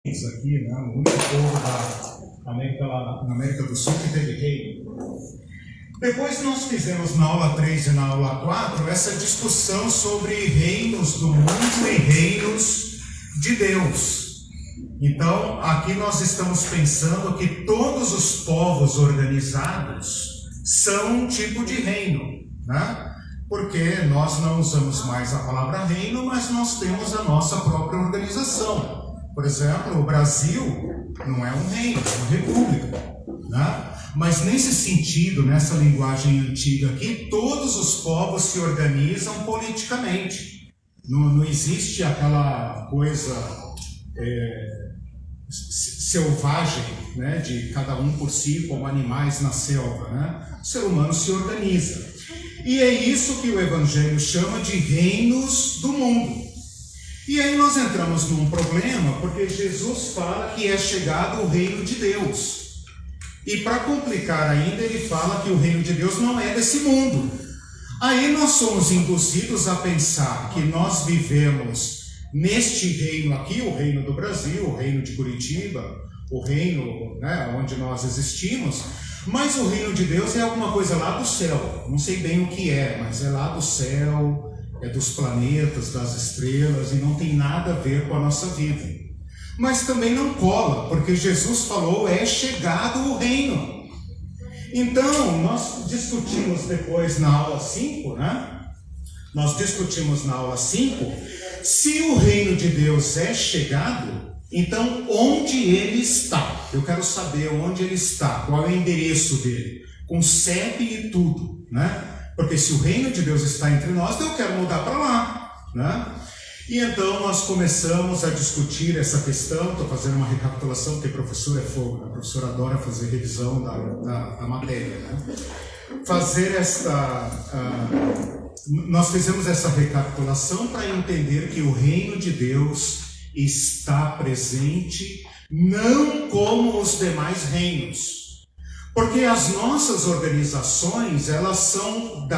aqui, né? O único povo na América do Sul que teve reino. Depois nós fizemos na aula 3 e na aula 4 essa discussão sobre reinos do mundo e reinos de Deus. Então, aqui nós estamos pensando que todos os povos organizados são um tipo de reino, né? Porque nós não usamos mais a palavra reino, mas nós temos a nossa própria organização. Por exemplo, o Brasil não é um reino, é uma república, né? Mas nesse sentido, nessa linguagem antiga aqui, todos os povos se organizam politicamente. Não existe aquela coisa selvagem, né, de cada um por si, como animais na selva, né? O ser humano se organiza. E é isso que o Evangelho chama de reinos do mundo. E aí nós entramos num problema, porque Jesus fala que é chegado o reino de Deus. E para complicar ainda, ele fala que o reino de Deus não é desse mundo. Aí nós somos induzidos a pensar que nós vivemos neste reino aqui, o reino do Brasil, o reino de Curitiba, o reino, né, onde nós existimos, mas o reino de Deus é alguma coisa lá do céu. Não sei bem o que é, mas é lá do céu, é dos planetas, das estrelas, e não tem nada a ver com a nossa vida. Mas também não cola, porque Jesus falou, é chegado o reino. Então, nós discutimos depois na aula 5, né? Nós discutimos na aula 5, se o reino de Deus é chegado, então onde ele está? Eu quero saber onde ele está, qual é o endereço dele, com CEP e tudo, né? Porque se o reino de Deus está entre nós, eu quero mudar para lá, né? E então nós começamos a discutir essa questão. Estou fazendo uma recapitulação, porque professor é fogo, né? A professora adora fazer revisão da matéria, né? Nós fizemos essa recapitulação para entender que o reino de Deus está presente, não como os demais reinos. Porque as nossas organizações, elas são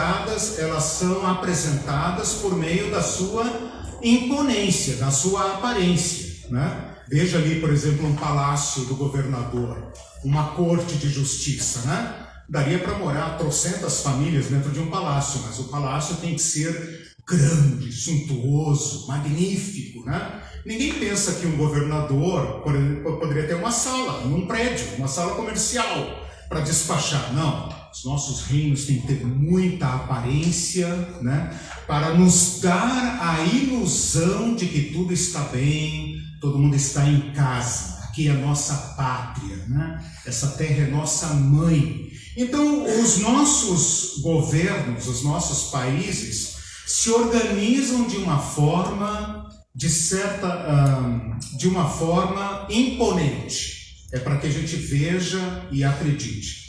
apresentadas por meio da sua imponência, da sua aparência, né? Veja ali, por exemplo, um palácio do governador, uma corte de justiça, né? Daria para morar trocentas famílias dentro de um palácio, mas o palácio tem que ser grande, suntuoso, magnífico, né? Ninguém pensa que um governador poderia ter uma sala, num prédio, uma sala comercial para despachar. Não, os nossos reinos têm que ter muita aparência, né? Para nos dar a ilusão de que tudo está bem, todo mundo está em casa, aqui é a nossa pátria, né? Essa terra é nossa mãe. Então, os nossos governos, os nossos países, se organizam de uma forma, de uma forma imponente. É para que a gente veja e acredite.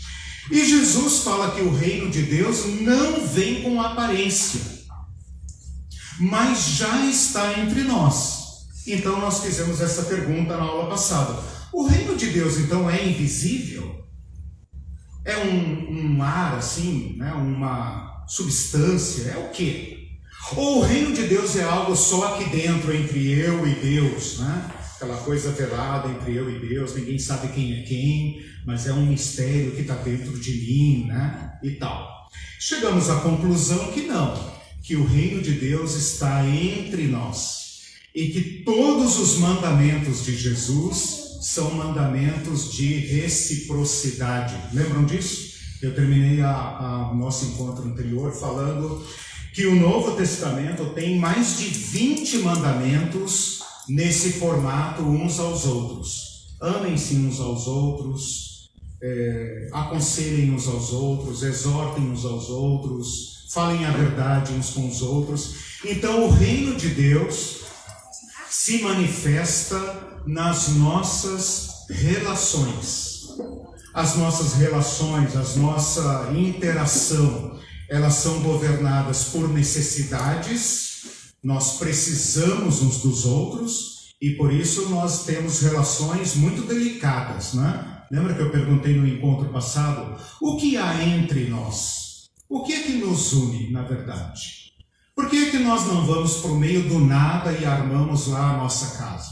E Jesus fala que o reino de Deus não vem com aparência, mas já está entre nós. Então nós fizemos essa pergunta na aula passada. O reino de Deus então é invisível? É um ar assim, né? Uma substância? É o quê? Ou o reino de Deus é algo só aqui dentro, entre eu e Deus, né? Aquela coisa velada entre eu e Deus, ninguém sabe quem é quem, mas é um mistério que está dentro de mim, né? E tal. Chegamos à conclusão que não, que o reino de Deus está entre nós e que todos os mandamentos de Jesus são mandamentos de reciprocidade. Lembram disso? Eu terminei o nosso encontro anterior falando que o Novo Testamento tem mais de 20 mandamentos nesse formato uns aos outros. Amem-se uns aos outros, aconselhem uns aos outros, exortem uns aos outros, falem a verdade uns com os outros. Então o reino de Deus se manifesta nas nossas relações. As nossas relações, a nossa interação, elas são governadas por necessidades. Nós precisamos uns dos outros e por isso nós temos relações muito delicadas, né? Lembra que eu perguntei no encontro passado, o que há entre nós? O que é que nos une, na verdade? Por que é que nós não vamos para o meio do nada e armamos lá a nossa casa?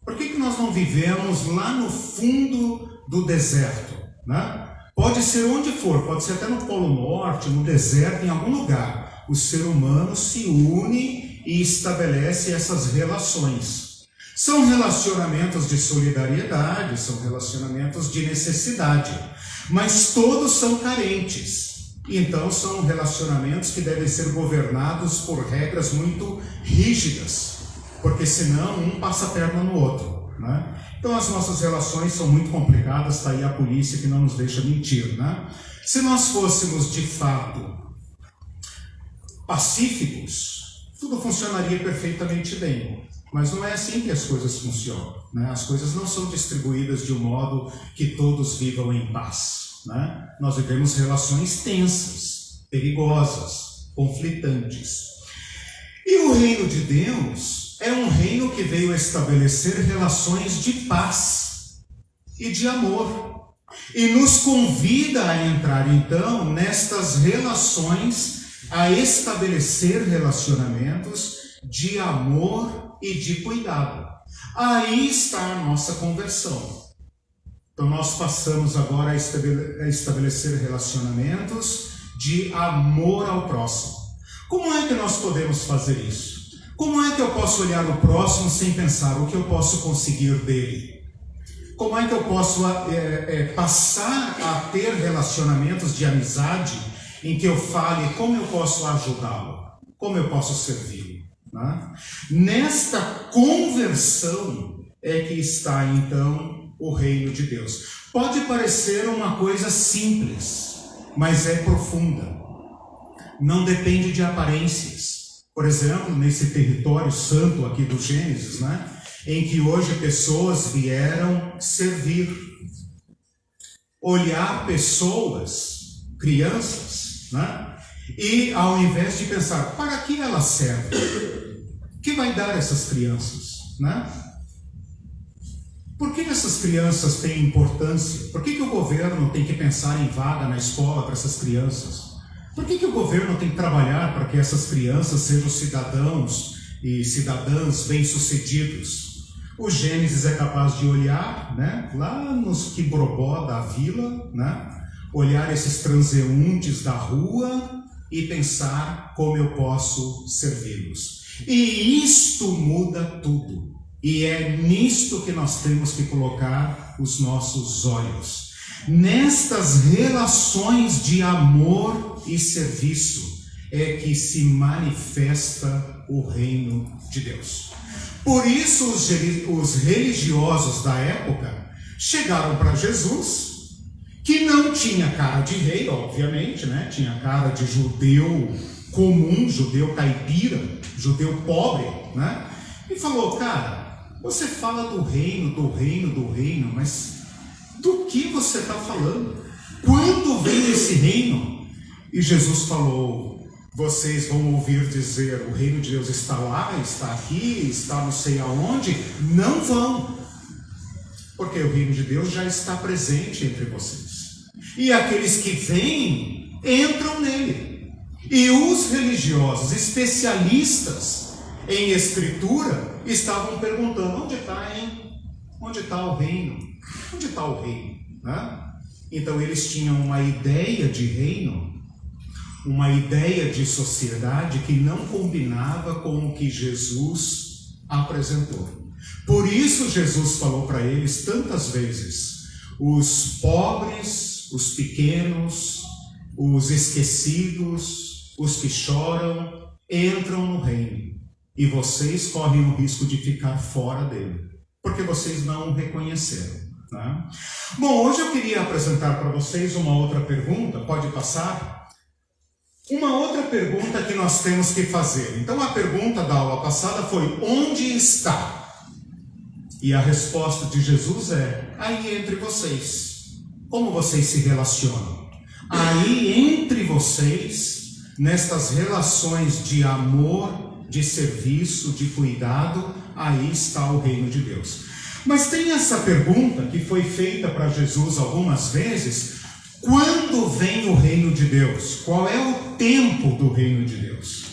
Por que nós não vivemos lá no fundo do deserto, né? Pode ser onde for, pode ser até no Polo Norte, no deserto, em algum lugar. O ser humano se une e estabelece essas relações. São relacionamentos de solidariedade, são relacionamentos de necessidade, mas todos são carentes. Então são relacionamentos que devem ser governados por regras muito rígidas, porque senão um passa a perna no outro, né? Então as nossas relações são muito complicadas, está aí a polícia que não nos deixa mentir, né? Se nós fôssemos de fato pacíficos, tudo funcionaria perfeitamente bem. Mas não é assim que as coisas funcionam, né? As coisas não são distribuídas de um modo que todos vivam em paz, né? Nós vivemos relações tensas, perigosas, conflitantes. E o reino de Deus é um reino que veio estabelecer relações de paz e de amor. E nos convida a entrar, então, nestas relações, a estabelecer relacionamentos de amor e de cuidado. Aí está a nossa conversão. Então nós passamos agora a estabelecer relacionamentos de amor ao próximo. Como é que nós podemos fazer isso? Como é que eu posso olhar o próximo sem pensar o que eu posso conseguir dele? Como é que eu posso passar a ter relacionamentos de amizade em que eu fale como eu posso ajudá-lo, como eu posso servi-lo, né? Nesta conversão é que está então o reino de Deus. Pode parecer uma coisa simples, mas é profunda. Não depende de aparências. Por exemplo, nesse território santo aqui do Gênesis, né, em que hoje pessoas vieram servir. Olhar pessoas, crianças, né, e ao invés de pensar, para que elas servem? O que vai dar essas crianças, né? Por que essas crianças têm importância? Por que o governo tem que pensar em vaga na escola para essas crianças? Por que o governo tem que trabalhar para que essas crianças sejam cidadãos e cidadãs bem-sucedidos? O Gênesis é capaz de olhar, né, lá nos quibrobó da vila, né, olhar esses transeuntes da rua e pensar como eu posso servi-los. E isto muda tudo. E é nisto que nós temos que colocar os nossos olhos. Nestas relações de amor e serviço é que se manifesta o reino de Deus. Por isso os religiosos da época chegaram para Jesus, que não tinha cara de rei, obviamente, né? Tinha cara de judeu comum, judeu caipira, judeu pobre, né? E falou, cara, você fala do reino, mas do que você está falando? Quando vem esse reino? E Jesus falou, vocês vão ouvir dizer, o reino de Deus está lá, está aqui, está não sei aonde. Não vão, porque o reino de Deus já está presente entre vocês. E aqueles que vêm, entram nele. E os religiosos, especialistas em escritura, estavam perguntando, onde está, hein? Onde está o reino? Onde está o reino? Né? Então eles tinham uma ideia de reino, uma ideia de sociedade que não combinava com o que Jesus apresentou. Por isso Jesus falou para eles tantas vezes, os pobres, os pequenos, os esquecidos, os que choram, entram no reino. E vocês correm o risco de ficar fora dele, porque vocês não o reconheceram. Né? Bom, hoje eu queria apresentar para vocês uma outra pergunta, pode passar? Uma outra pergunta que nós temos que fazer. Então a pergunta da aula passada foi, onde está? E a resposta de Jesus é, aí entre vocês. Como vocês se relacionam? Aí entre vocês, nestas relações de amor, de serviço, de cuidado, aí está o reino de Deus. Mas tem essa pergunta que foi feita para Jesus algumas vezes, quando vem o reino de Deus? Qual é o tempo do reino de Deus?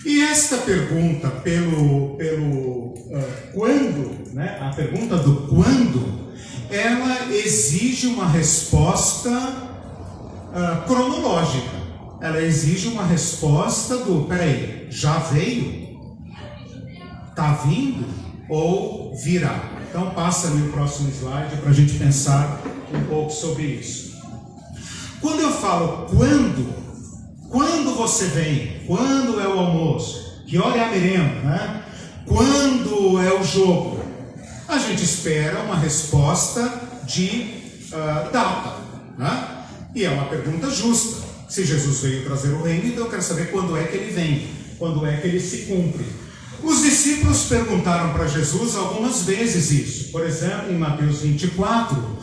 E esta pergunta quando, né? A pergunta do quando, ela exige uma resposta cronológica. Ela exige uma resposta do, peraí, já veio? Está vindo? Ou virá? Então passa ali o próximo slide para a gente pensar um pouco sobre isso. Quando eu falo quando você vem? Quando é o almoço? Que hora é a merenda? Né? Quando é o jogo? A gente espera uma resposta de data. Né? E é uma pergunta justa. Se Jesus veio trazer o reino, então eu quero saber quando é que ele vem, quando é que ele se cumpre. Os discípulos perguntaram para Jesus algumas vezes isso. Por exemplo, em Mateus 24,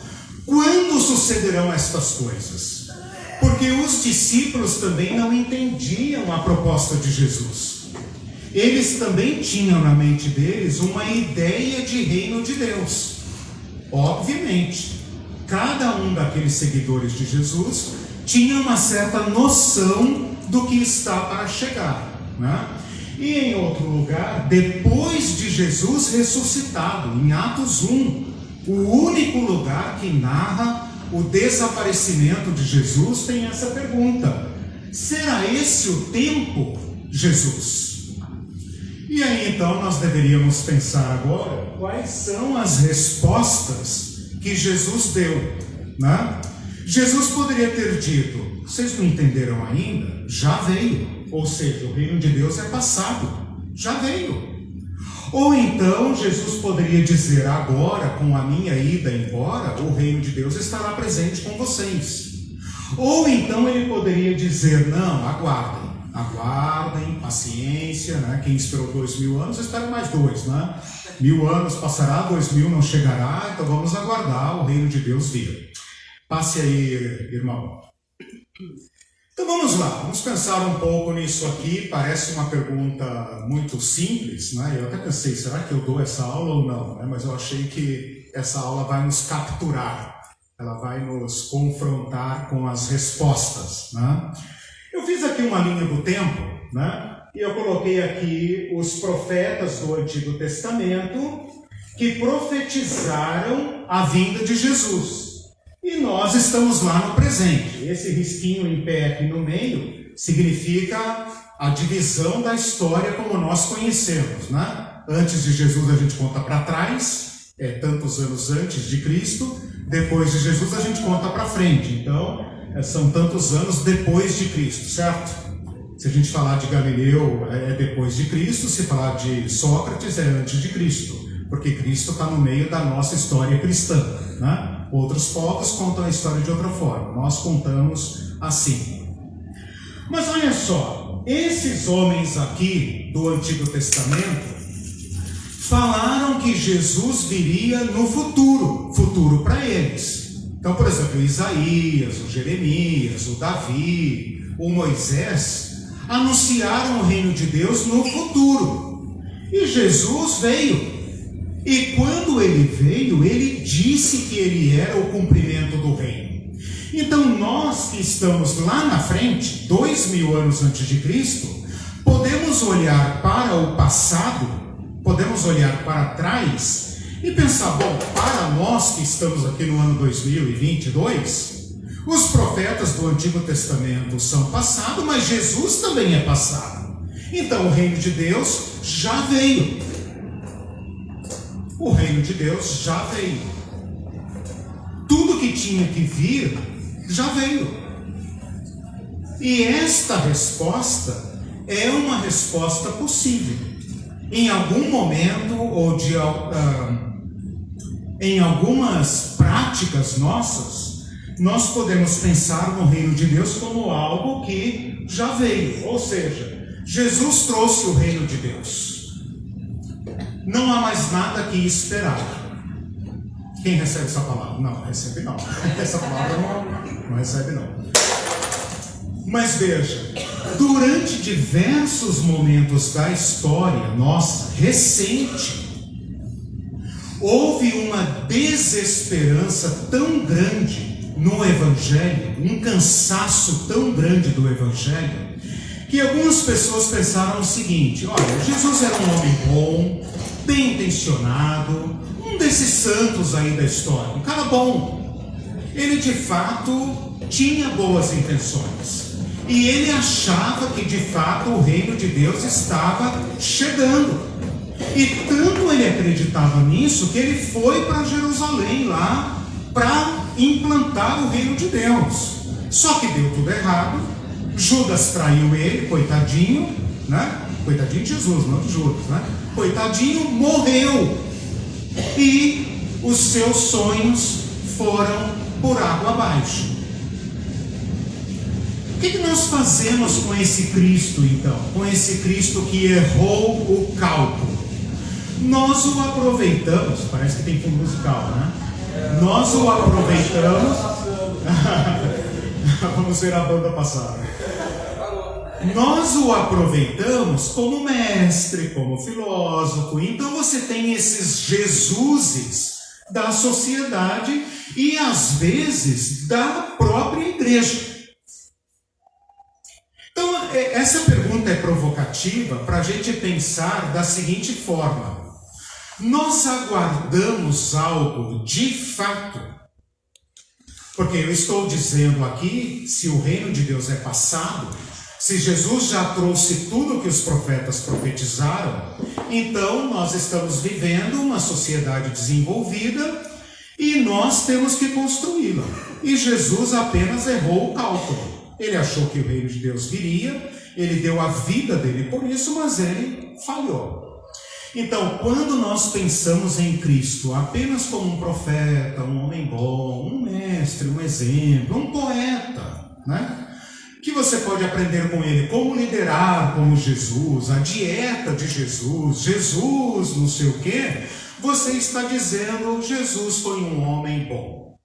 quando sucederão estas coisas? Porque os discípulos também não entendiam a proposta de Jesus. Eles também tinham na mente deles uma ideia de reino de Deus. Obviamente, cada um daqueles seguidores de Jesus tinha uma certa noção do que está para chegar, né? E em outro lugar, depois de Jesus ressuscitado, em Atos 1, o único lugar que narra o desaparecimento de Jesus, tem essa pergunta: será esse o tempo, Jesus? E aí então nós deveríamos pensar agora quais são as respostas que Jesus deu, né? Jesus poderia ter dito: vocês não entenderam ainda? Já veio. Ou seja, o reino de Deus é passado. Já veio. Ou então Jesus poderia dizer: agora, com a minha ida embora, o reino de Deus estará presente com vocês. Ou então ele poderia dizer: não, aguardem, paciência, né? Quem esperou 2000 anos, espera mais 2, né? 1000 anos passará, 2000 não chegará, então vamos aguardar o reino de Deus vir. Passe aí, irmão. Então vamos lá, vamos pensar um pouco nisso aqui. Parece uma pergunta muito simples, né? Eu até pensei, será que eu dou essa aula ou não? Né? Mas eu achei que essa aula vai nos capturar, ela vai nos confrontar com as respostas, né? Eu fiz aqui uma linha do tempo, né? E eu coloquei aqui os profetas do Antigo Testamento que profetizaram a vinda de Jesus. E nós estamos lá no presente. Esse risquinho em pé aqui no meio significa a divisão da história como nós conhecemos, né? Antes de Jesus a gente conta para trás, tantos anos antes de Cristo. Depois de Jesus a gente conta para frente. Então, são tantos anos depois de Cristo, certo? Se a gente falar de Galileu, é depois de Cristo. Se falar de Sócrates, é antes de Cristo. Porque Cristo está no meio da nossa história cristã, né? Outros povos contam a história de outra forma. Nós contamos assim. Mas olha só, esses homens aqui do Antigo Testamento falaram que Jesus viria no futuro para eles. Então, por exemplo, Isaías, o Jeremias, o Davi, o Moisés anunciaram o reino de Deus no futuro. E Jesus veio. E quando ele veio, ele disse que ele era o cumprimento do reino. Então nós que estamos lá na frente, 2000 anos antes de Cristo, podemos olhar para o passado, podemos olhar para trás e pensar: bom, para nós que estamos aqui no ano 2022, os profetas do Antigo Testamento são passado, mas Jesus também é passado. Então o reino de Deus já veio. O reino de Deus já veio. Tudo que tinha que vir, já veio. E esta resposta é uma resposta possível. Em algum momento, ou em algumas práticas nossas, nós podemos pensar no reino de Deus como algo que já veio. Ou seja, Jesus trouxe o reino de Deus. Não há mais nada que esperar. Quem recebe essa palavra? Não, recebe não. Essa palavra não recebe não. Mas veja, durante diversos momentos da história nossa, recente, houve uma desesperança tão grande no Evangelho, um cansaço tão grande do Evangelho, que algumas pessoas pensaram o seguinte: olha, Jesus era um homem bom, bem intencionado, um desses santos aí da história, um cara bom. Ele de fato tinha boas intenções. E ele achava que de fato o reino de Deus estava chegando. E tanto ele acreditava nisso que ele foi para Jerusalém lá para implantar o reino de Deus. Só que deu tudo errado. Judas traiu ele, coitadinho, né? Coitadinho de Jesus, não de Judas, né? Coitadinho, morreu. E os seus sonhos foram por água abaixo. O que nós fazemos com esse Cristo, então? Com esse Cristo que errou o cálculo? Nós o aproveitamos, parece que tem fundo musical, né? Nós o aproveitamos. Vamos ver a banda passar. Nós o aproveitamos como mestre, como filósofo. Então você tem esses Jesuses da sociedade e às vezes da própria igreja. Então essa pergunta é provocativa para a gente pensar da seguinte forma: nós aguardamos algo de fato? Porque eu estou dizendo aqui, se o reino de Deus é passado, se Jesus já trouxe tudo que os profetas profetizaram, então nós estamos vivendo uma sociedade desenvolvida e nós temos que construí-la. E Jesus apenas errou o cálculo. Ele achou que o reino de Deus viria, ele deu a vida dele por isso, mas ele falhou. Então, quando nós pensamos em Cristo apenas como um profeta, um homem bom, um mestre, um exemplo, um poeta, né? Que você pode aprender com ele como liderar como Jesus, a dieta de Jesus, Jesus não sei o quê, você está dizendo Jesus foi um homem bom.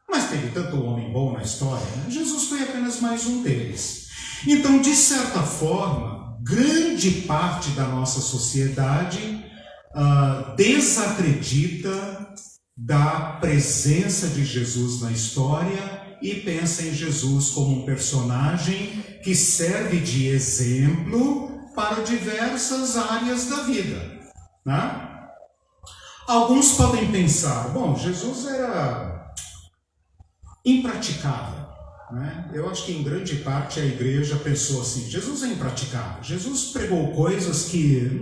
Mas teve tanto homem bom na história, né? Jesus foi apenas mais um deles. Então, de certa forma, grande parte da nossa sociedade desacredita da presença de Jesus na história e pensa em Jesus como um personagem que serve de exemplo para diversas áreas da vida, né? Alguns podem pensar, bom, Jesus era impraticável, né? Eu acho que em grande parte a igreja pensou assim: Jesus é impraticável, Jesus pregou coisas que,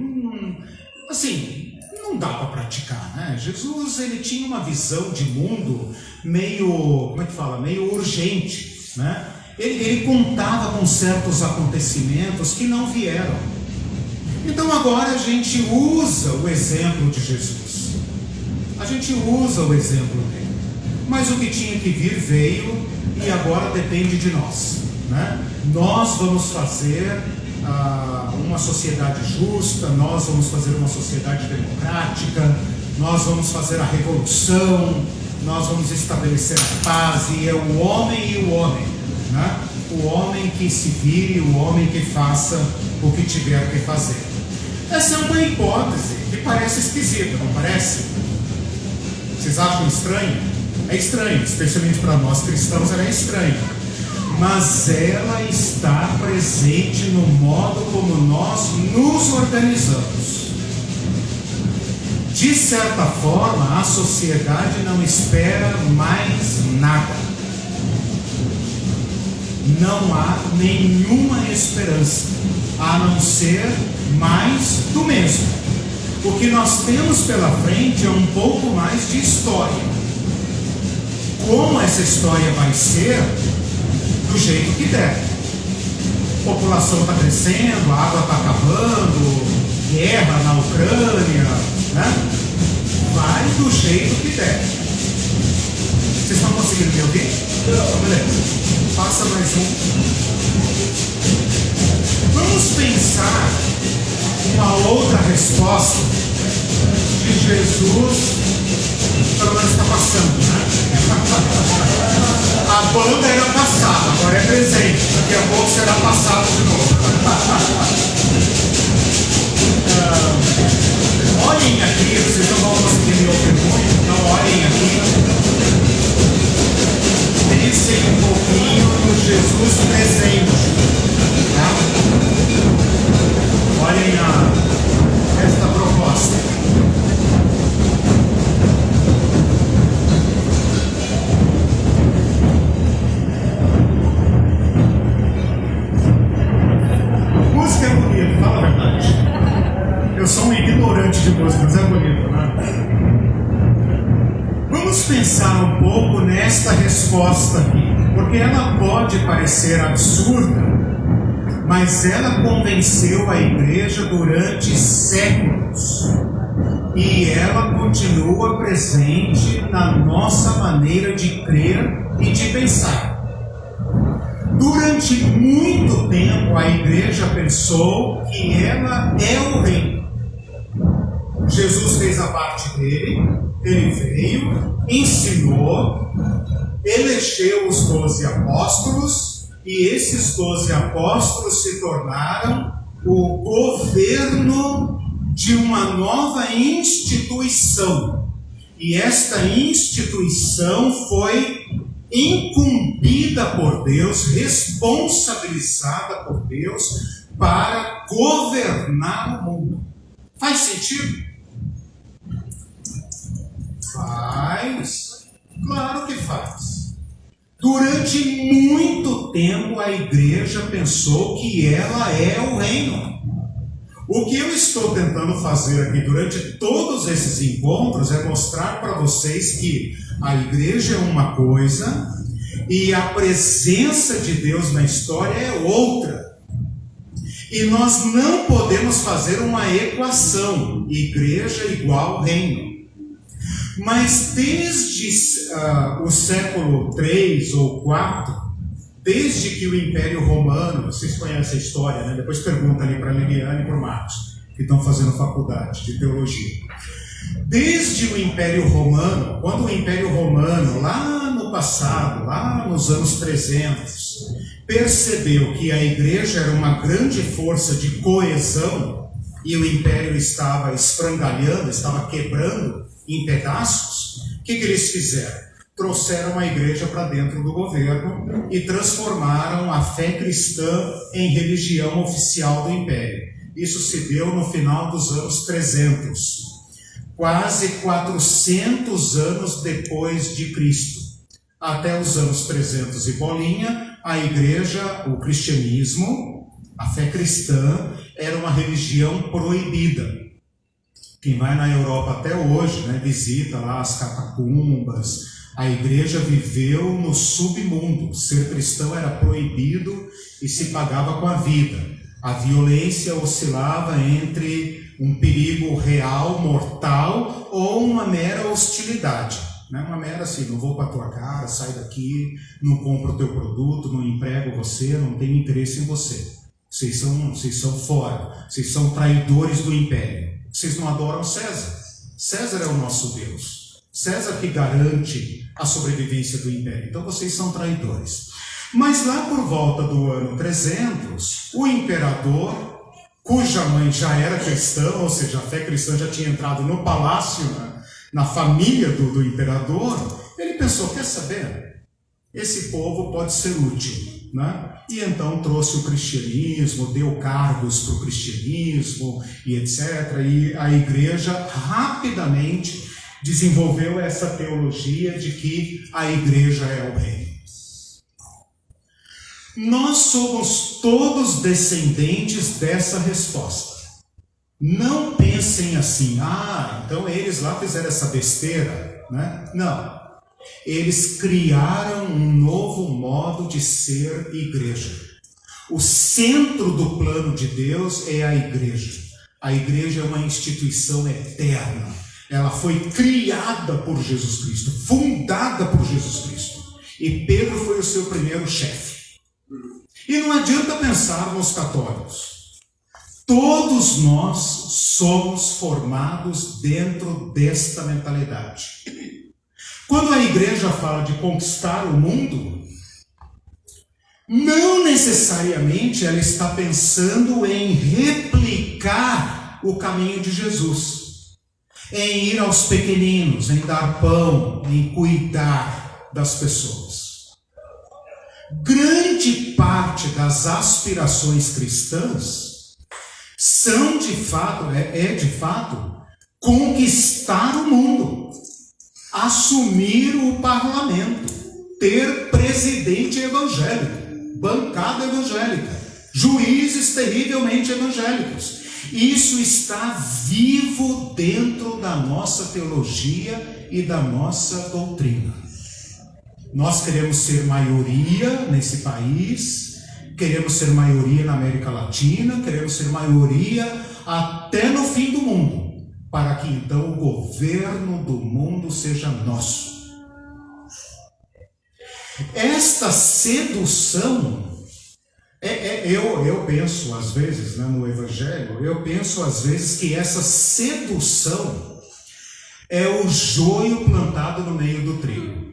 assim, não dá para praticar, né? Jesus, ele tinha uma visão de mundo meio, como é que fala, meio urgente, né? Ele contava com certos acontecimentos que não vieram. Então agora a gente usa o exemplo de Jesus, a gente usa o exemplo dele. Mas o que tinha que vir veio e agora depende de nós, né? Nós vamos fazer uma sociedade justa, nós vamos fazer uma sociedade democrática, nós vamos fazer a revolução, nós vamos estabelecer a paz, e é o homem e o homem, né? O homem que se vire, o homem que faça o que tiver que fazer. Essa é uma hipótese que parece esquisita, não parece? Vocês acham estranho? É estranho, especialmente para nós cristãos, ela é estranha. Mas ela está presente no modo como nós nos organizamos. De certa forma, a sociedade não espera mais nada. Não há nenhuma esperança, a não ser mais do mesmo. O que nós temos pela frente é um pouco mais de história. Como essa história vai ser? Do jeito que der. A população está crescendo, a água está acabando, guerra na Ucrânia, né? Vai do jeito que der. Vocês estão conseguindo me ouvir? Não. Beleza. Passa mais um. Vamos pensar uma outra resposta de Jesus. Pelo menos está passando, né? A banda era passada, agora é presente. Daqui a pouco será passado de novo. Olhem aqui, vocês não vão conseguir me ouvir muito, então olhem aqui. Pensem um pouquinho no Jesus presente, tá? Vamos pensar um pouco nesta resposta aqui, porque ela pode parecer absurda, mas ela convenceu a igreja durante séculos. E ela continua presente na nossa maneira de crer e de pensar. Durante muito tempo a igreja pensou que ela é o reino. Jesus fez a parte dele, ele veio, ensinou, elegeu os 12 apóstolos, e esses 12 apóstolos se tornaram o governo de uma nova instituição. E esta instituição foi incumbida por Deus, responsabilizada por Deus para governar o mundo. Faz sentido? Faz. Claro que faz. Durante muito tempo a igreja pensou que ela é o reino. O que eu estou tentando fazer aqui durante todos esses encontros é mostrar para vocês que a igreja é uma coisa e a presença de Deus na história é outra. E nós não podemos fazer uma equação, igreja igual reino. Mas desde o século 3 ou 4, desde que o Império Romano, vocês conhecem a história, né? Depois pergunta ali para a Liliane e para o Marcos, que estão fazendo faculdade de teologia. Desde o Império Romano, quando o Império Romano, lá no passado, lá nos anos 300, percebeu que a igreja era uma grande força de coesão e o Império estava esfrangalhando, estava quebrando em pedaços, o que eles fizeram? Trouxeram a igreja para dentro do governo e transformaram a fé cristã em religião oficial do Império. Isso se deu no final dos anos 300, quase 400 anos depois de Cristo. Até os anos 300 e bolinha, a igreja, o cristianismo, a fé cristã, era uma religião proibida. Quem vai na Europa até hoje, né, visita lá as catacumbas. A igreja viveu no submundo. Ser cristão era proibido e se pagava com a vida. A violência oscilava entre um perigo real, mortal, ou uma mera hostilidade. Né? Uma mera assim, não vou para a tua cara, sai daqui, não compro o teu produto, não emprego você, não tenho interesse em você. Vocês são fora, vocês são traidores do império. Vocês não adoram César. César é o nosso Deus. César que garante a sobrevivência do império. Então vocês são traidores. Mas lá por volta do ano 300, o imperador, cuja mãe já era cristã, ou seja, a fé cristã já tinha entrado no palácio, na família do imperador, ele pensou, quer saber? Esse povo pode ser útil. Né? E então trouxe o cristianismo, deu cargos para o cristianismo e etc. E a igreja rapidamente desenvolveu essa teologia de que a igreja é o reino. Nós somos todos descendentes dessa resposta. Não pensem assim, então eles lá fizeram essa besteira, né? Não. Eles criaram um novo modo de ser igreja. O centro do plano de Deus é a igreja. A igreja é uma instituição eterna. Ela foi criada por Jesus Cristo, fundada por Jesus Cristo. E Pedro foi o seu primeiro chefe. E não adianta pensarmos católicos. Todos nós somos formados dentro desta mentalidade. Quando a igreja fala de conquistar o mundo, não necessariamente ela está pensando em replicar o caminho de Jesus, em ir aos pequeninos, em dar pão, em cuidar das pessoas. Grande parte das aspirações cristãs são de fato, de fato, conquistar o mundo. Assumir o parlamento, ter presidente evangélico, bancada evangélica, juízes terrivelmente evangélicos. Isso está vivo dentro da nossa teologia e da nossa doutrina. Nós queremos ser maioria nesse país, queremos ser maioria na América Latina, queremos ser maioria até no fim do mundo, para que então o governo do mundo seja nosso. Esta sedução, eu penso às vezes, né, no Evangelho, eu penso às vezes que essa sedução é o joio plantado no meio do trigo.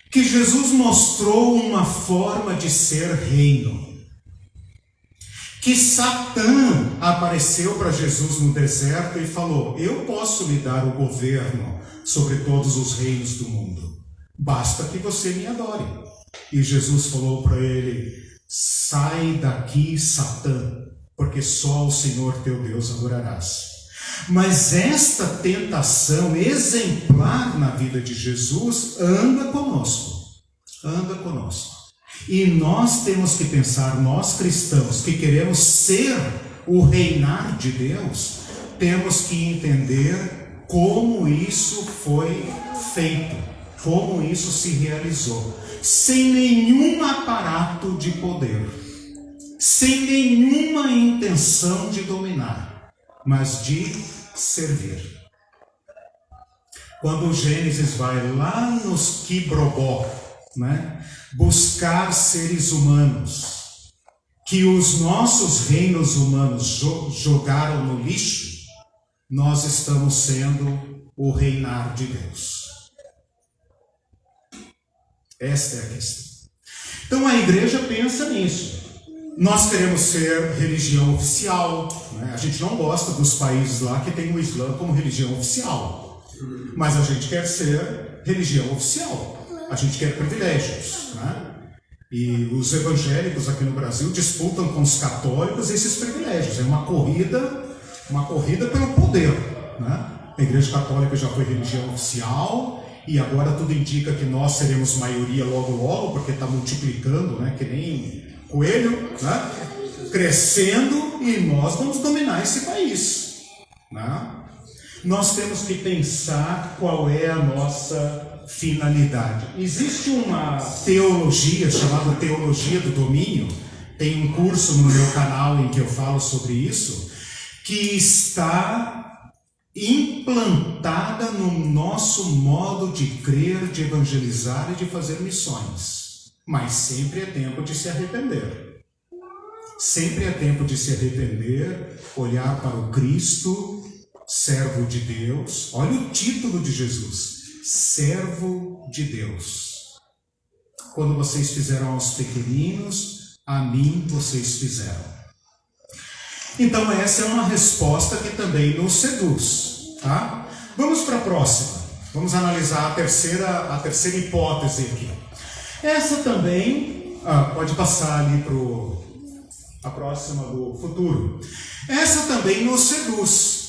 Que Jesus mostrou uma forma de ser reino. Que Satã apareceu para Jesus no deserto e falou: eu posso lhe dar o governo sobre todos os reinos do mundo. Basta que você me adore. E Jesus falou para ele: sai daqui, Satã, porque só o Senhor teu Deus adorarás. Mas esta tentação exemplar na vida de Jesus anda conosco. Anda conosco. E nós temos que pensar, nós cristãos que queremos ser o reinar de Deus, temos que entender como isso foi feito, como isso se realizou, sem nenhum aparato de poder, sem nenhuma intenção de dominar, mas de servir. Quando o Gênesis vai lá nos Quibrobó, né, buscar seres humanos que os nossos reinos humanos jogaram no lixo, nós estamos sendo o reinar de Deus. Esta é a questão. Então a igreja pensa nisso. Nós queremos ser religião oficial, né? A gente não gosta dos países lá que tem o Islã como religião oficial, mas a gente quer ser religião oficial. A gente quer privilégios, né? E os evangélicos aqui no Brasil disputam com os católicos esses privilégios. É uma corrida pelo poder, né? A Igreja Católica já foi religião oficial e agora tudo indica que nós seremos maioria logo, porque está multiplicando, né? Que nem coelho, né? Crescendo, e nós vamos dominar esse país, né? Nós temos que pensar qual é a nossa finalidade. Existe uma teologia chamada Teologia do Domínio, tem um curso no meu canal em que eu falo sobre isso, que está implantada no nosso modo de crer, de evangelizar e de fazer missões. Mas sempre é tempo de se arrepender. Sempre é tempo de se arrepender, olhar para o Cristo, servo de Deus. Olha o título de Jesus: servo de Deus. Quando vocês fizeram aos pequeninos, a mim vocês fizeram. Então essa é uma resposta que também nos seduz, tá? Vamos para a próxima. Vamos analisar a terceira hipótese aqui. Essa também, pode passar ali para a próxima do futuro. Essa também nos seduz.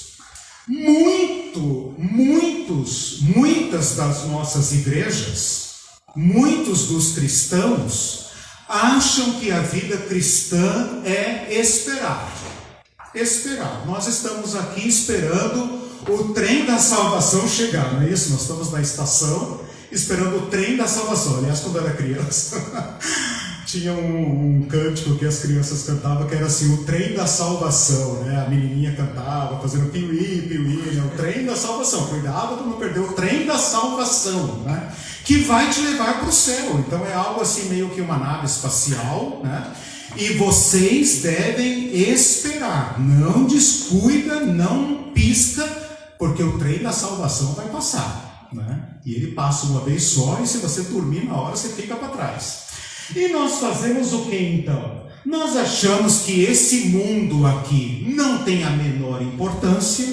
Muitas das nossas igrejas, muitos dos cristãos acham que a vida cristã é esperar. Esperar. Nós estamos aqui esperando o trem da salvação chegar, não é isso? Nós estamos na estação esperando o trem da salvação. Aliás, quando eu era criança, tinha um cântico que as crianças cantavam que era assim: o trem da salvação, né? A menininha cantava, fazendo piuí, piuí, né? O trem da salvação. Cuidado para não perder o trem da salvação, né? Que vai te levar para o céu. Então é algo assim meio que uma nave espacial, né? E vocês devem esperar. Não descuida, não pisca, porque o trem da salvação vai passar, né? E ele passa uma vez só, e se você dormir na hora, você fica para trás. E nós fazemos o que então? Nós achamos que esse mundo aqui não tem a menor importância.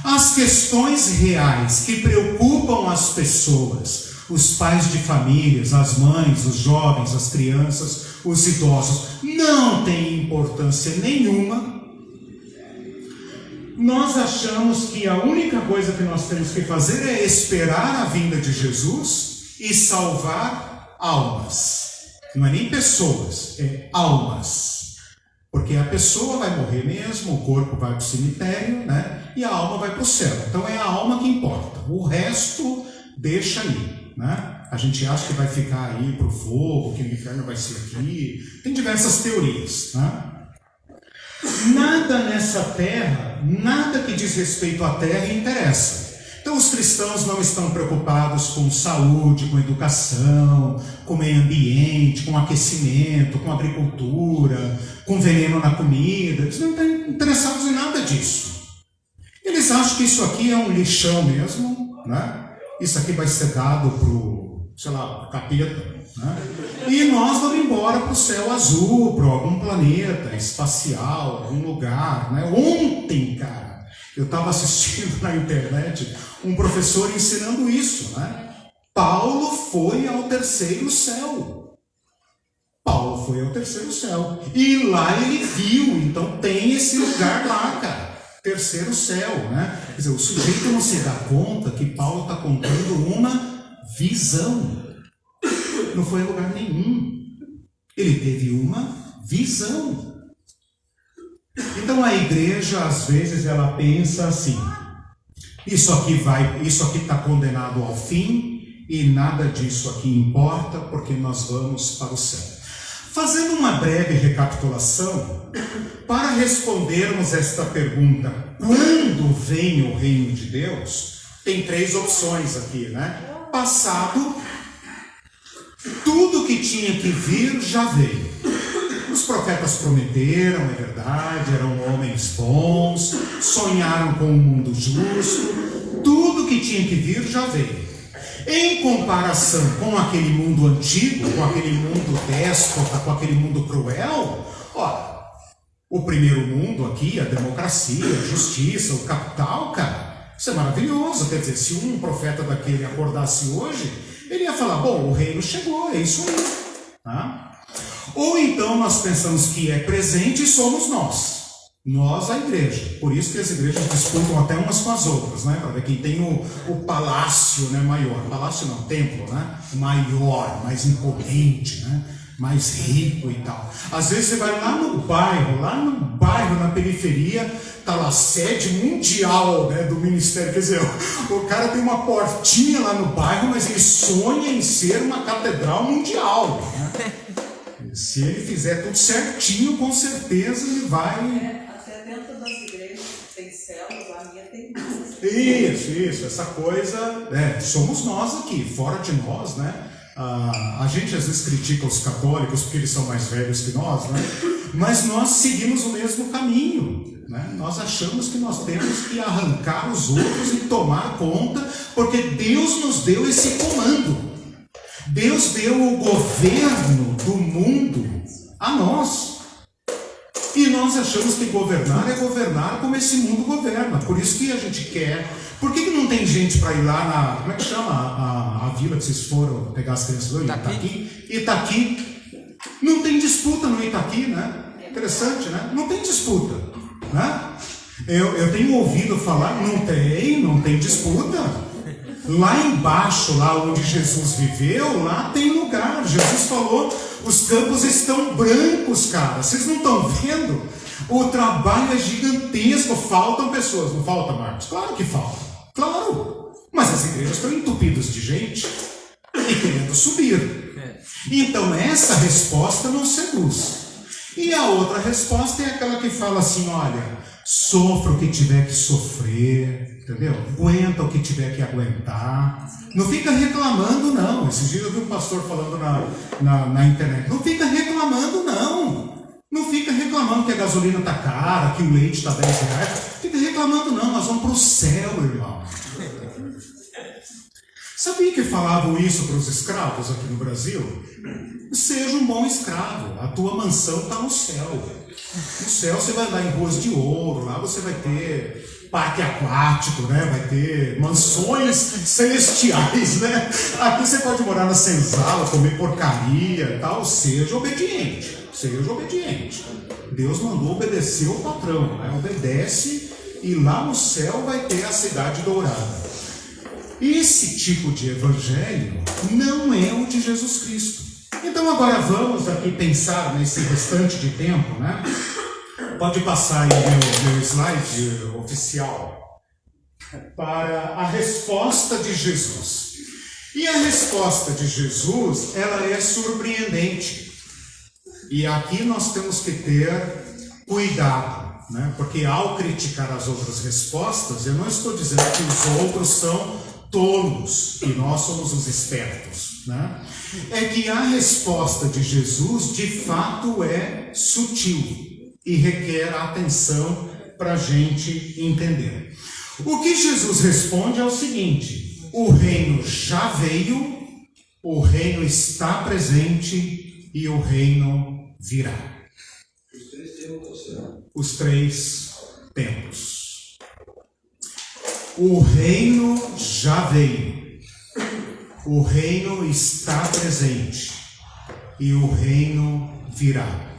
As questões reais que preocupam as pessoas, os pais de famílias, as mães, os jovens, as crianças, os idosos, não têm importância nenhuma. Nós achamos que a única coisa que nós temos que fazer é esperar a vinda de Jesus e salvar almas. Não é nem pessoas, é almas. Porque a pessoa vai morrer mesmo, o corpo vai para o cemitério, né? E a alma vai para o céu. Então é a alma que importa. O resto deixa aí, né? A gente acha que vai ficar aí para o fogo, que o inferno vai ser aqui. Tem diversas teorias, né? Nada nessa terra, nada que diz respeito à terra interessa. Então os cristãos não estão preocupados com saúde, com educação, com meio ambiente, com aquecimento, com agricultura, com veneno na comida. Eles não estão interessados em nada disso. Eles acham que isso aqui é um lixão mesmo, né? Isso aqui vai ser dado para o, sei lá, capeta, né? E nós vamos embora para o céu azul, para algum planeta espacial, algum lugar, né? Ontem, cara, eu estava assistindo na internet um professor ensinando isso, né? Paulo foi ao terceiro céu. Paulo foi ao terceiro céu. E lá ele viu, então tem esse lugar lá, cara. Terceiro céu, né? Quer dizer, o sujeito não se dá conta que Paulo está contando uma visão. Não foi a lugar nenhum. Ele teve uma visão. Então a igreja, às vezes, ela pensa assim: isso aqui está condenado ao fim e nada disso aqui importa porque nós vamos para o céu. Fazendo uma breve recapitulação, para respondermos esta pergunta, quando vem o reino de Deus, tem 3 opções aqui, né? Passado, tudo que tinha que vir já veio. Os profetas prometeram, é verdade, eram homens bons, sonharam com um mundo justo, tudo que tinha que vir já veio. Em comparação com aquele mundo antigo, com aquele mundo déspota, com aquele mundo cruel, ó, o primeiro mundo aqui, a democracia, a justiça, o capital, cara, isso é maravilhoso. Quer dizer, se um profeta daquele acordasse hoje, ele ia falar, bom, o reino chegou, é isso aí, tá? Ou então nós pensamos que é presente e somos nós a igreja. Por isso que as igrejas disputam até umas com as outras, né? Para ver quem tem o palácio, né, maior. Palácio não, templo, né? Maior, mais imponente, né? Mais rico e tal. Às vezes você vai lá no bairro, na periferia, tá lá a sede mundial, né, do ministério. Quer dizer, o cara tem uma portinha lá no bairro, mas ele sonha em ser uma catedral mundial, né? Se ele fizer tudo certinho, com certeza ele vai... Até dentro das igrejas tem células, a minha tem mais. Isso, essa coisa... somos nós aqui, fora de nós, né? A gente às vezes critica os católicos porque eles são mais velhos que nós, né? Mas nós seguimos o mesmo caminho, né? Nós achamos que nós temos que arrancar os outros e tomar conta, porque Deus nos deu esse comando. Deus deu o governo do mundo a nós. E nós achamos que governar é governar como esse mundo governa. Por isso que a gente quer... Por que não tem gente para ir lá na... Como é que chama a vila que vocês foram pegar as crianças lá? Itaqui. Não tem disputa no Itaqui, né? Interessante, né? Não tem disputa, né? Eu tenho ouvido falar, não tem disputa. Lá embaixo, lá onde Jesus viveu, lá tem lugar. Jesus falou, os campos estão brancos, cara. Vocês não estão vendo? O trabalho é gigantesco. Faltam pessoas. Não falta, Marcos? Claro que falta. Claro. Mas as igrejas estão entupidas de gente e querendo subir. Então essa resposta não seduz. E a outra resposta é aquela que fala assim, olha, sofra o que tiver que sofrer, entendeu? Aguenta o que tiver que aguentar. Não fica reclamando, não. Esses dias eu vi um pastor falando na internet. Não fica reclamando, não. Não fica reclamando que a gasolina está cara, que o leite está R$10. Fica reclamando, não. Nós vamos para o céu, irmão. Sabia que falavam isso para os escravos aqui no Brasil? Seja um bom escravo. A tua mansão está no céu. No céu você vai andar em ruas de ouro. Lá você vai ter... parque aquático, né? Vai ter mansões celestiais, né? Aqui você pode morar na senzala, comer porcaria e tal. Seja obediente. Deus mandou obedecer o patrão, né? Obedece e lá no céu vai ter a cidade dourada. Esse tipo de evangelho não é o de Jesus Cristo. Então agora vamos aqui pensar nesse restante de tempo, né? Pode passar aí meu slide oficial para a resposta de Jesus. E a resposta de Jesus, ela é surpreendente. E aqui nós temos que ter cuidado, né? Porque ao criticar as outras respostas, eu não estou dizendo que os outros são tolos e nós somos os espertos, né? É que a resposta de Jesus, de fato, é sutil e requer atenção para a gente entender. O que Jesus responde é o seguinte: o reino já veio, o reino está presente e o reino virá. Os três tempos. O reino já veio, o reino está presente e o reino virá.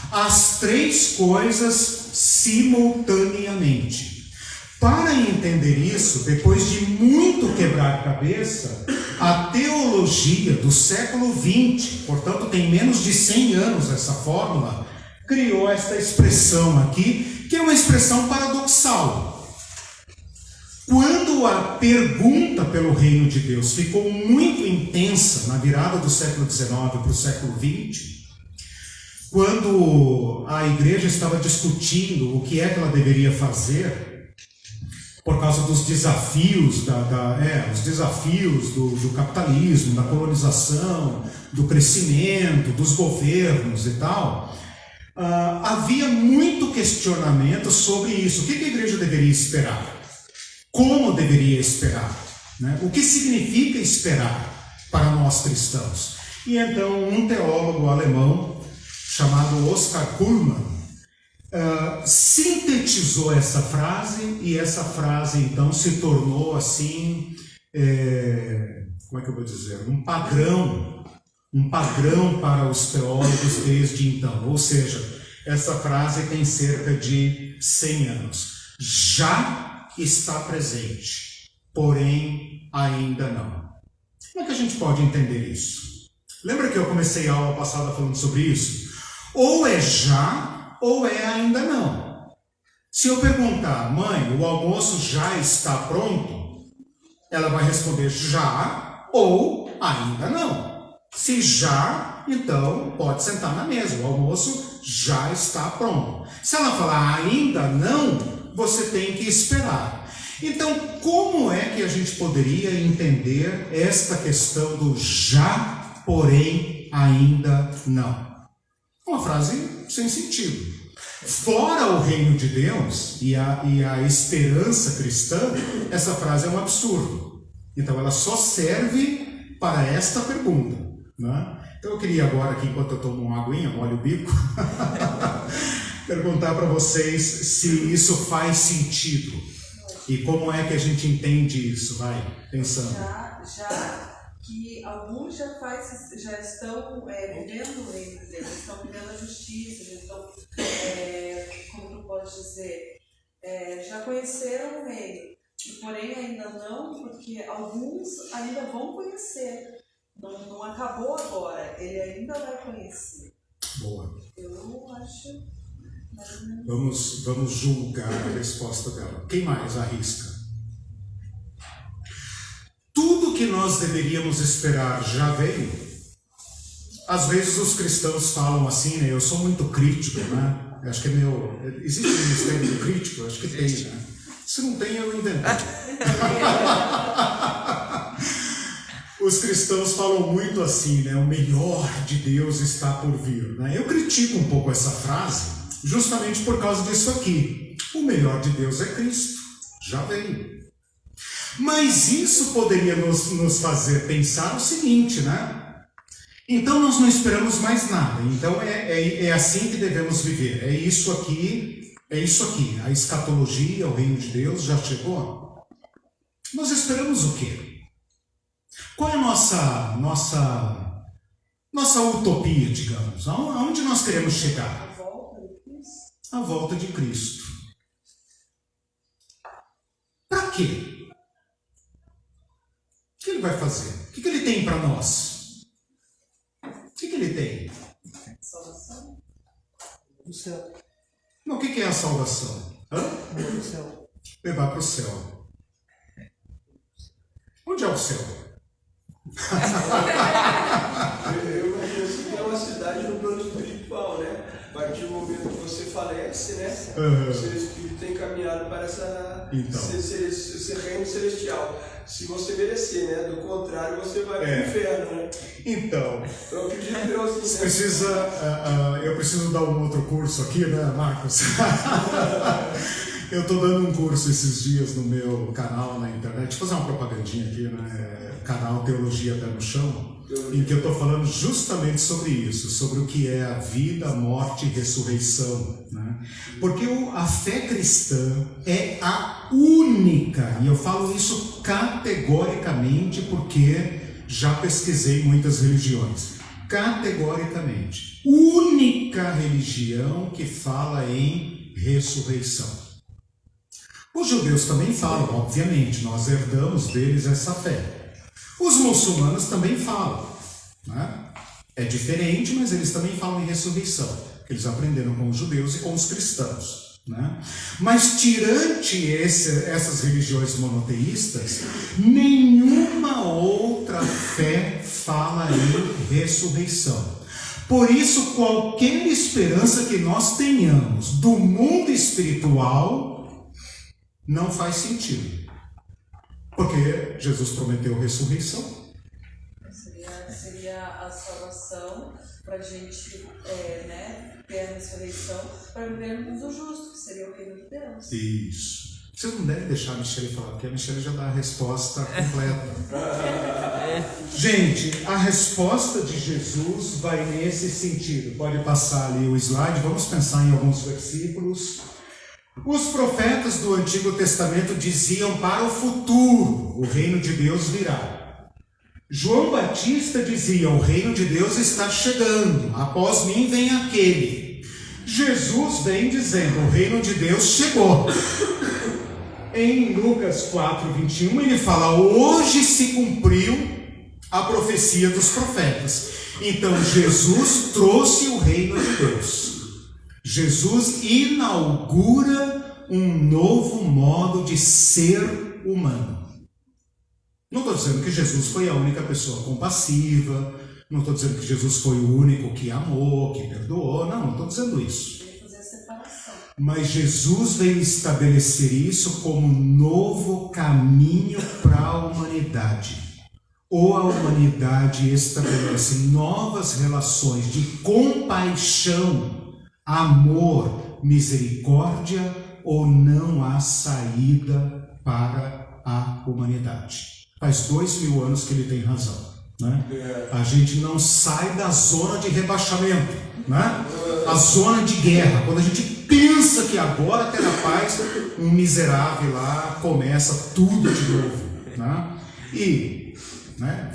As três coisas simultaneamente. Para entender isso, depois de muito quebrar cabeça, a teologia do século XX, portanto tem menos de 100 anos essa fórmula, criou esta expressão aqui, que é uma expressão paradoxal. Quando a pergunta pelo reino de Deus ficou muito intensa na virada do século XIX para o século XX, quando a igreja estava discutindo o que é que ela deveria fazer, por causa dos desafios, os desafios do capitalismo, da colonização, do crescimento, dos governos e tal, havia muito questionamento sobre isso. O que a igreja deveria esperar? Como deveria esperar? Né? O que significa esperar para nós cristãos? E então um teólogo alemão chamado Oscar Cullmann sintetizou essa frase, e essa frase então se tornou assim, como é que eu vou dizer, um padrão para os teólogos desde então. Ou seja, essa frase tem cerca de 100 anos. Já está presente, porém ainda não. Como é que a gente pode entender isso? Lembra que eu comecei a aula passada falando sobre isso? Ou é já, ou é ainda não. Se eu perguntar, mãe, o almoço já está pronto? Ela vai responder já ou ainda não. Se já, então pode sentar na mesa, o almoço já está pronto. Se ela falar ainda não, você tem que esperar. Então, como é que a gente poderia entender esta questão do já, porém ainda não? Uma frase sem sentido. Fora o reino de Deus e a esperança cristã, essa frase é um absurdo. Então ela só serve para esta pergunta, né? Então eu queria agora, aqui, enquanto eu tomo uma aguinha, molho o bico, perguntar para vocês se isso faz sentido. E como é que a gente entende isso? Vai, pensando. Já que alguns já estão vivendo o reino de Deus, estão vivendo a justiça, já estão, como tu pode dizer, já conheceram o reino, porém ainda não, porque alguns ainda vão conhecer, não acabou agora, ele ainda vai conhecer. Boa. Eu acho... Vamos julgar a resposta dela. Quem mais arrisca? Tudo que nós deveríamos esperar já veio. Às vezes os cristãos falam assim, né? Eu sou muito crítico, né? Eu acho que existe um ministério do crítico? Eu acho que tem, né? Se não tem, eu inventei. Os cristãos falam muito assim, né? O melhor de Deus está por vir, né? Eu critico um pouco essa frase, justamente por causa disso aqui. O melhor de Deus é Cristo, já veio. Mas isso poderia nos fazer pensar o seguinte, né? Então nós não esperamos mais nada. Então é assim que devemos viver. É isso aqui. A escatologia, o reino de Deus já chegou. Nós esperamos o quê? Qual é a nossa utopia, digamos? Aonde nós queremos chegar? A volta de Cristo. Para quê? O que ele vai fazer? O que ele tem para nós? O que ele tem? Salvação? O céu. O que é a salvação? Levar para o céu. Onde é o céu? Eu penso que é uma cidade no plano espiritual, né? A partir do momento que você falece, né? O seu espírito tem caminhado para esse reino celestial. Se você merecer, né? Do contrário, você vai para o inferno, né? Então, eu acredito em Deus, eu preciso dar um outro curso aqui, né, Marcos? Eu estou dando um curso esses dias no meu canal na internet, vou fazer uma propagandinha aqui, né? Canal Teologia Pé no Chão, em que eu estou falando justamente sobre isso, sobre o que é a vida, morte e ressurreição, né? Porque a fé cristã é a única, e eu falo isso categoricamente porque já pesquisei muitas religiões, categoricamente, única religião que fala em ressurreição. Os judeus também falam, obviamente, nós herdamos deles essa fé. Os muçulmanos também falam, né? É diferente, mas eles também falam em ressurreição, que eles aprenderam com os judeus e com os cristãos, né? Mas tirante essas religiões monoteístas, nenhuma outra fé fala em ressurreição. Por isso, qualquer esperança que nós tenhamos do mundo espiritual não faz sentido. Porque Jesus prometeu ressurreição. Seria a salvação para a gente ter a ressurreição para vivermos o justo, que seria o reino de Deus. Isso. Vocês não devem deixar a Michele falar, porque a Michele já dá a resposta completa. Gente, a resposta de Jesus vai nesse sentido. Pode passar ali o slide, vamos pensar em alguns versículos. Os profetas do Antigo Testamento diziam para o futuro, o reino de Deus virá. João Batista dizia, o reino de Deus está chegando, após mim vem aquele. Jesus vem dizendo, o reino de Deus chegou. Em Lucas 4:21 ele fala, hoje se cumpriu a profecia dos profetas. Então Jesus trouxe o reino de Deus. Jesus inaugura um novo modo de ser humano. Não estou dizendo que Jesus foi a única pessoa compassiva, não estou dizendo que Jesus foi o único que amou, que perdoou, não estou dizendo isso. Mas Jesus veio estabelecer isso como um novo caminho para a humanidade. Ou a humanidade estabelece novas relações de compaixão, amor, misericórdia, ou não há saída para a humanidade. Faz 2000 anos que ele tem razão, né? A gente não sai da zona de rebaixamento, né? A zona de guerra. Quando a gente pensa que agora terá paz, um miserável lá começa tudo de novo, né? E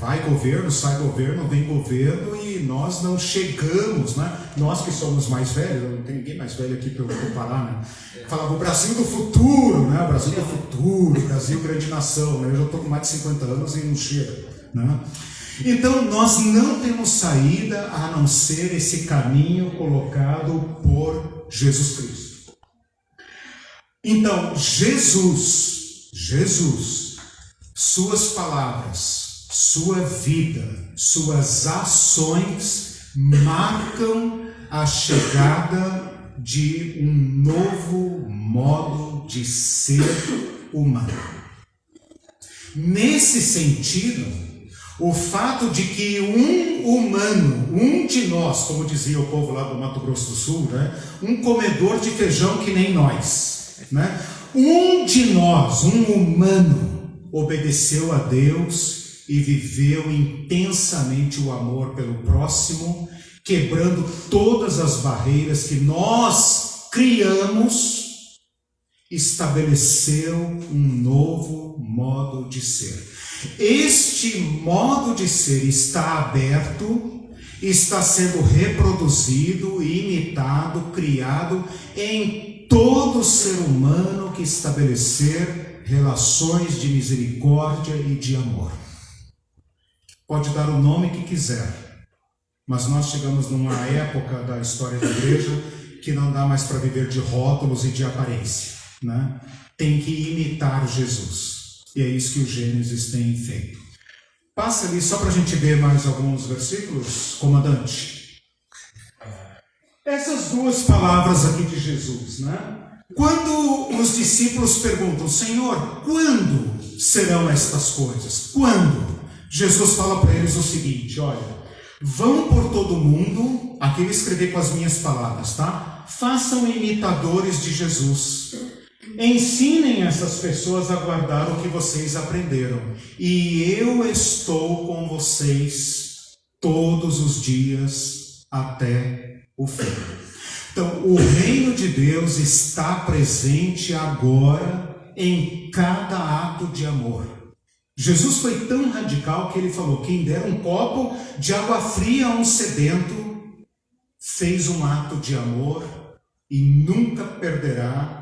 vai governo, sai governo, vem governo e nós não chegamos, né? Nós que somos mais velhos, não tem ninguém mais velho aqui para eu comparar, né? Falava o Brasil do futuro, né? O Brasil do futuro, Brasil grande nação, né? Eu já estou com mais de 50 anos e não chega, né? Então nós não temos saída a não ser esse caminho colocado por Jesus Cristo. Então Jesus, suas palavras, sua vida, suas ações marcam a chegada de um novo modo de ser humano. Nesse sentido, o fato de que um humano, um de nós, como dizia o povo lá do Mato Grosso do Sul, né, um comedor de feijão que nem nós, né, um de nós, um humano, obedeceu a Deus e viveu intensamente o amor pelo próximo, quebrando todas as barreiras que nós criamos, estabeleceu um novo modo de ser. Este modo de ser está aberto, está sendo reproduzido, imitado, criado em todo ser humano que estabelecer relações de misericórdia e de amor. Pode dar o nome que quiser, mas nós chegamos numa época da história da igreja que não dá mais para viver de rótulos e de aparência, né? Tem que imitar Jesus. E é isso que os Gênesis têm feito. Passa ali só para a gente ver mais alguns versículos, comandante. Essas duas palavras aqui de Jesus, né? Quando os discípulos perguntam, Senhor, quando serão estas coisas? Quando? Jesus fala para eles o seguinte, olha, vão por todo mundo, aqui eu escrevi com as minhas palavras, tá? Façam imitadores de Jesus. Ensinem essas pessoas a guardar o que vocês aprenderam. E eu estou com vocês todos os dias até o fim. Então, o reino de Deus está presente agora em cada ato de amor. Jesus foi tão radical que ele falou, quem der um copo de água fria a um sedento, fez um ato de amor e nunca perderá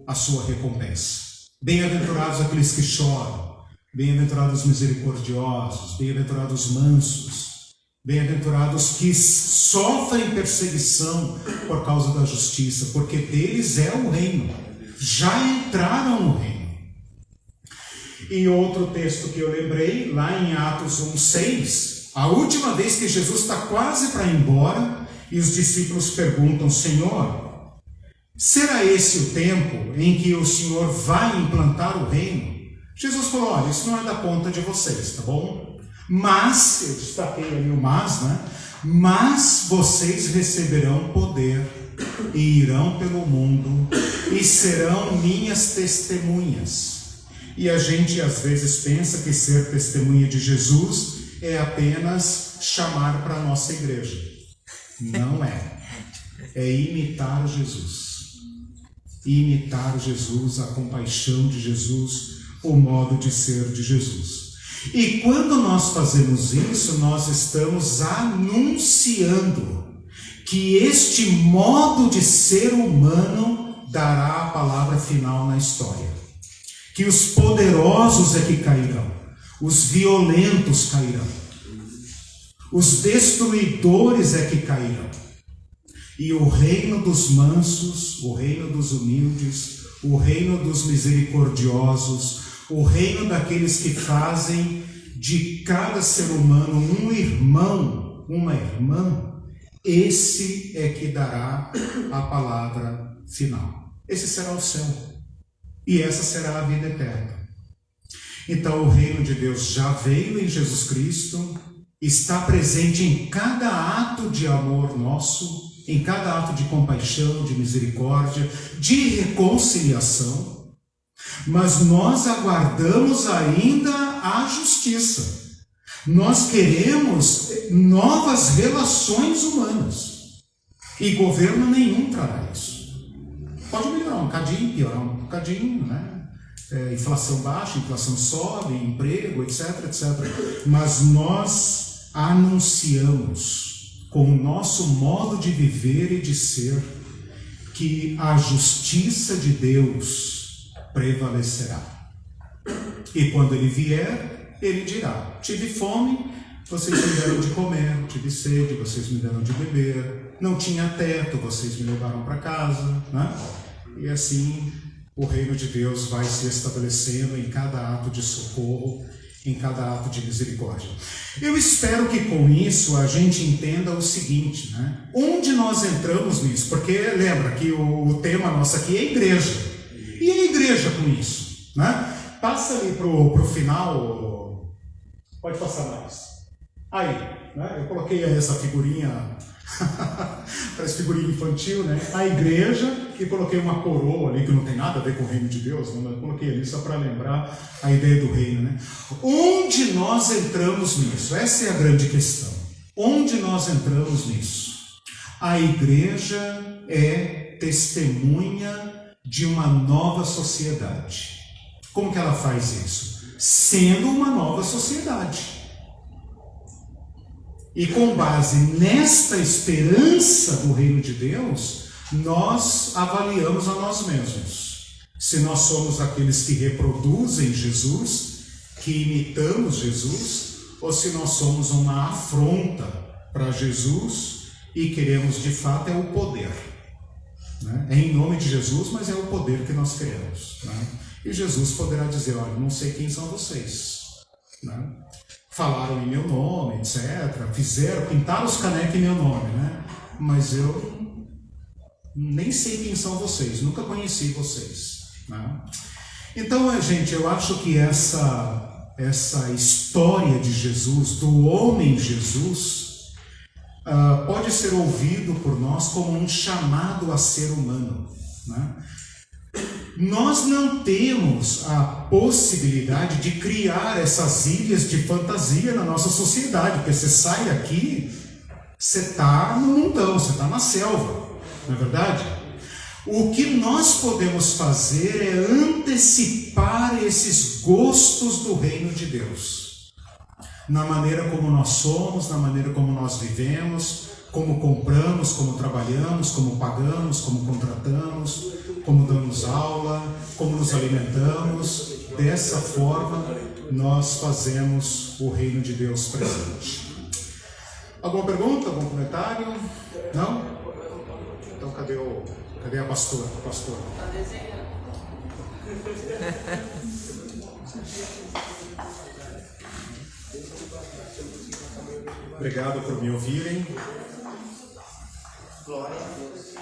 a sua recompensa. Bem-aventurados aqueles que choram, bem-aventurados os misericordiosos, bem-aventurados os mansos, bem-aventurados que sofrem perseguição por causa da justiça, porque deles é o reino, já entraram no reino. E outro texto que eu lembrei, lá em Atos 1:6, a última vez que Jesus está quase para ir embora, e os discípulos perguntam, Senhor, será esse o tempo em que o Senhor vai implantar o reino? Jesus falou, olha, isso não é da conta de vocês, tá bom? Mas, eu destaquei ali o mas, né? Mas vocês receberão poder e irão pelo mundo e serão minhas testemunhas. E a gente às vezes pensa que ser testemunha de Jesus é apenas chamar para a nossa igreja. Não é. É imitar Jesus. Imitar Jesus, a compaixão de Jesus, o modo de ser de Jesus. E quando nós fazemos isso, nós estamos anunciando que este modo de ser humano dará a palavra final na história. Que os poderosos é que cairão, os violentos cairão, os destruidores é que cairão. E o reino dos mansos, o reino dos humildes, o reino dos misericordiosos, o reino daqueles que fazem de cada ser humano um irmão, uma irmã, esse é que dará a palavra final. Esse será o céu. E essa será a vida eterna. Então o reino de Deus já veio em Jesus Cristo, está presente em cada ato de amor nosso, em cada ato de compaixão, de misericórdia, de reconciliação. Mas nós aguardamos ainda a justiça. Nós queremos novas relações humanas. E governo nenhum trará isso. Pode melhorar um bocadinho, piorar um bocadinho, né? Inflação baixa, inflação sobe, emprego, etc, etc. Mas nós anunciamos com o nosso modo de viver e de ser que a justiça de Deus prevalecerá. E quando ele vier, ele dirá, tive fome, vocês me deram de comer, tive sede, vocês me deram de beber, não tinha teto, vocês me levaram para casa, né? E assim o reino de Deus vai se estabelecendo em cada ato de socorro, em cada ato de misericórdia. Eu espero que com isso a gente entenda o seguinte, né? Onde nós entramos nisso? Porque lembra que o tema nosso aqui é igreja. E a igreja com isso, né? Passa ali pro final, pode passar mais. Aí, né? Eu coloquei aí essa figurinha, parece figurinha infantil, né? A igreja, e coloquei uma coroa ali que não tem nada a ver com o reino de Deus, né? Mas coloquei ali só para lembrar a ideia do reino, né? Onde nós entramos nisso? Essa é a grande questão. Onde nós entramos nisso? A igreja é testemunha de uma nova sociedade. Como que ela faz isso? Sendo uma nova sociedade. E com base nesta esperança do reino de Deus, nós avaliamos a nós mesmos. Se nós somos aqueles que reproduzem Jesus, que imitamos Jesus, ou se nós somos uma afronta para Jesus e queremos de fato é o poder. Né? É em nome de Jesus, mas é o poder que nós queremos. Né? E Jesus poderá dizer, olha, não sei quem são vocês. Né? Falaram em meu nome, etc. Pintaram os canecos em meu nome, né? Mas eu nem sei quem são vocês, nunca conheci vocês. Né? Então, gente, eu acho que essa história de Jesus, do homem Jesus, pode ser ouvido por nós como um chamado a ser humano. Né? Nós não temos a possibilidade de criar essas ilhas de fantasia na nossa sociedade, porque você sai daqui, você está no mundão, você está na selva, não é verdade? O que nós podemos fazer é antecipar esses gostos do reino de Deus, na maneira como nós somos, na maneira como nós vivemos, como compramos, como trabalhamos, como pagamos, como contratamos, como damos aula, como nos alimentamos. Dessa forma, nós fazemos o reino de Deus presente. Alguma pergunta, algum comentário? Não? Então, cadê a pastora? Está desenhando. Obrigado por me ouvirem. Glória a Deus.